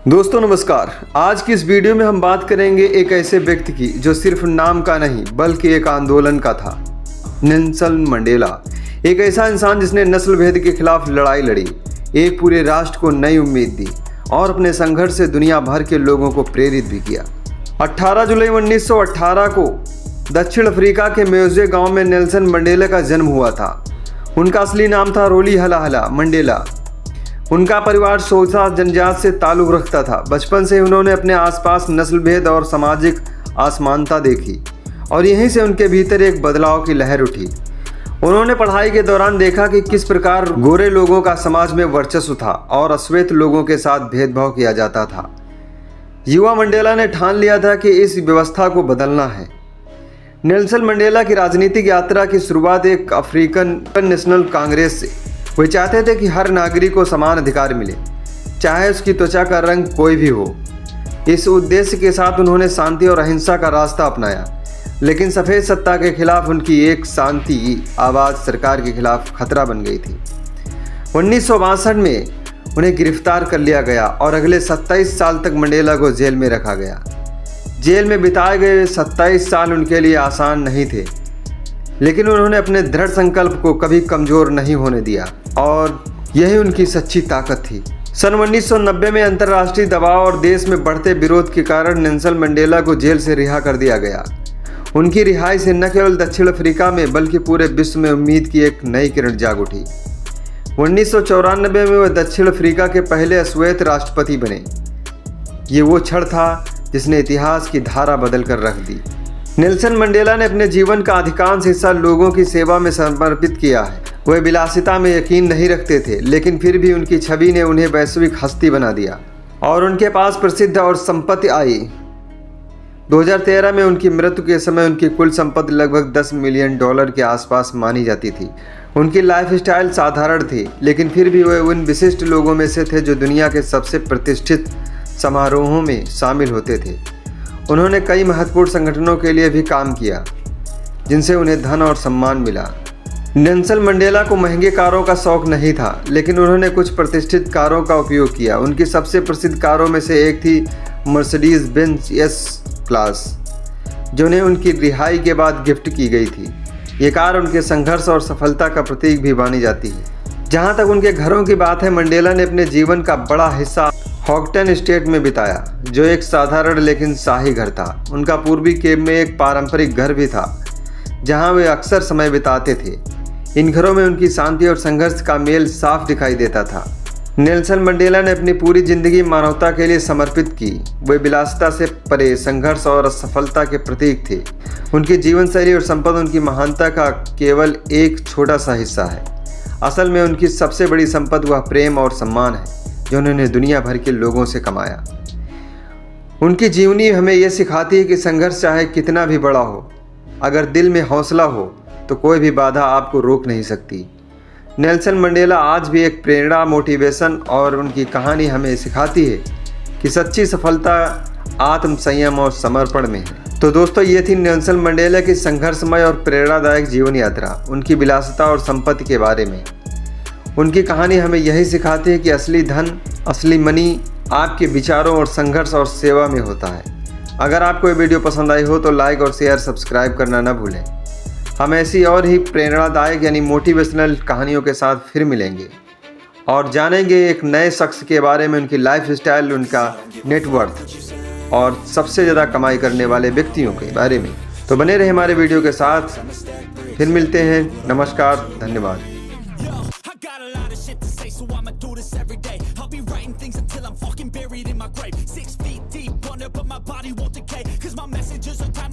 दोस्तों नमस्कार। आज की इस वीडियो में हम बात करेंगे एक ऐसे व्यक्ति की जो सिर्फ नाम का नहीं बल्कि एक आंदोलन का था। नेल्सन मंडेला एक ऐसा इंसान जिसने नस्ल भेद के खिलाफ लड़ाई लड़ी, एक पूरे राष्ट्र को नई उम्मीद दी और अपने संघर्ष से दुनिया भर के लोगों को प्रेरित भी किया। 18 जुलाई 1918 को दक्षिण अफ्रीका के म्यूजे गांव में नेल्सन मंडेला का जन्म हुआ था। उनका असली नाम था रोली हलाहला मंडेला। उनका परिवार सोसा जनजात से ताल्लुक़ रखता था। बचपन से उन्होंने अपने आसपास नस्ल भेद और सामाजिक असमानता देखी और यहीं से उनके भीतर एक बदलाव की लहर उठी। उन्होंने पढ़ाई के दौरान देखा कि किस प्रकार गोरे लोगों का समाज में वर्चस्व था और अश्वेत लोगों के साथ भेदभाव किया जाता था। युवा मंडेला ने ठान लिया था कि इस व्यवस्था को बदलना है। नेल्सन मंडेला की राजनीतिक यात्रा की शुरुआत एक अफ्रीकन नेशनल कांग्रेस से। वे चाहते थे कि हर नागरिक को समान अधिकार मिले, चाहे उसकी त्वचा का रंग कोई भी हो। इस उद्देश्य के साथ उन्होंने शांति और अहिंसा का रास्ता अपनाया, लेकिन सफ़ेद सत्ता के खिलाफ उनकी एक शांति आवाज़ सरकार के खिलाफ खतरा बन गई थी। 1962 में उन्हें गिरफ्तार कर लिया गया और अगले 27 साल तक मंडेला को जेल में रखा गया। जेल में बिताए गए 27 साल उनके लिए आसान नहीं थे, लेकिन उन्होंने अपने दृढ़ संकल्प को कभी कमज़ोर नहीं होने दिया और यही उनकी सच्ची ताकत थी। सन 1990 में अंतर्राष्ट्रीय दबाव और देश में बढ़ते विरोध के कारण नेल्सन मंडेला को जेल से रिहा कर दिया गया। उनकी रिहाई से न केवल दक्षिण अफ्रीका में बल्कि पूरे विश्व में उम्मीद की एक नई किरण जाग उठी। 1994 में वे दक्षिण अफ्रीका के पहले अश्वेत राष्ट्रपति बने। ये वो क्षण था जिसने इतिहास की धारा बदल कर रख दी। नेल्सन मंडेला ने अपने जीवन का अधिकांश हिस्सा लोगों की सेवा में समर्पित किया है। वे विलासिता में यकीन नहीं रखते थे, लेकिन फिर भी उनकी छवि ने उन्हें वैश्विक हस्ती बना दिया और उनके पास प्रसिद्ध और संपत्ति आई। 2013 में उनकी मृत्यु के समय उनकी कुल संपत्ति लगभग $10 मिलियन के आसपास मानी जाती थी। उनकी लाइफस्टाइल साधारण थी, लेकिन फिर भी वे उन विशिष्ट लोगों में से थे जो दुनिया के सबसे प्रतिष्ठित समारोहों में शामिल होते थे। उन्होंने कई महत्वपूर्ण संगठनों के लिए भी काम किया, जिनसे उन्हें धन और सम्मान मिला। नेल्सन मंडेला को महंगे कारों का शौक नहीं था, लेकिन उन्होंने कुछ प्रतिष्ठित कारों का उपयोग किया। उनकी सबसे प्रसिद्ध कारों में से एक थी मर्सिडीज बेंज एस क्लास, जो उन्हें उनकी रिहाई के बाद गिफ्ट की गई थी। ये कार उनके संघर्ष और सफलता का प्रतीक भी मानी जाती है। जहाँ तक उनके घरों की बात है, मंडेला ने अपने जीवन का बड़ा हिस्सा हॉगटन स्टेट में बिताया, जो एक साधारण लेकिन शाही घर था। उनका पूर्वी केप में एक पारंपरिक घर भी था, जहां वे अक्सर समय बिताते थे। इन घरों में उनकी शांति और संघर्ष का मेल साफ दिखाई देता था। नेल्सन मंडेला ने अपनी पूरी जिंदगी मानवता के लिए समर्पित की। वे विलासिता से परे संघर्ष और सफलता के प्रतीक थे। उनकी जीवन शैली और संपदा उनकी महानता का केवल एक छोटा सा हिस्सा है। असल में उनकी सबसे बड़ी संपत्ति वह प्रेम और सम्मान है जो उन्होंने दुनिया भर के लोगों से कमाया। उनकी जीवनी हमें यह सिखाती है कि संघर्ष चाहे कितना भी बड़ा हो, अगर दिल में हौसला हो तो कोई भी बाधा आपको रोक नहीं सकती। नेल्सन मंडेला आज भी एक प्रेरणा, मोटिवेशन और उनकी कहानी हमें सिखाती है कि सच्ची सफलता आत्म संयम और समर्पण में है। तो दोस्तों, ये थी नेल्सन मंडेला की संघर्षमय और प्रेरणादायक जीवन यात्रा, उनकी विलासिता और संपत्ति के बारे में। उनकी कहानी हमें यही सिखाती है कि असली धन, असली मनी आपके विचारों और संघर्ष और सेवा में होता है। अगर आपको ये वीडियो पसंद आई हो तो लाइक और शेयर, सब्सक्राइब करना ना भूलें। हम ऐसी और ही प्रेरणादायक यानी मोटिवेशनल कहानियों के साथ फिर मिलेंगे और जानेंगे एक नए शख्स के बारे में, उनकी लाइफ स्टाइल, उनका नेटवर्थ और सबसे ज़्यादा कमाई करने वाले व्यक्तियों के बारे में। तो बने रहे हमारे वीडियो के साथ। फिर मिलते हैं। नमस्कार, धन्यवाद। Got a lot of shit to say, so I'ma do this every day. I'll be writing things until I'm fucking buried in my grave. 6 feet deep under, but my body won't decay. Cause my messages are timeless.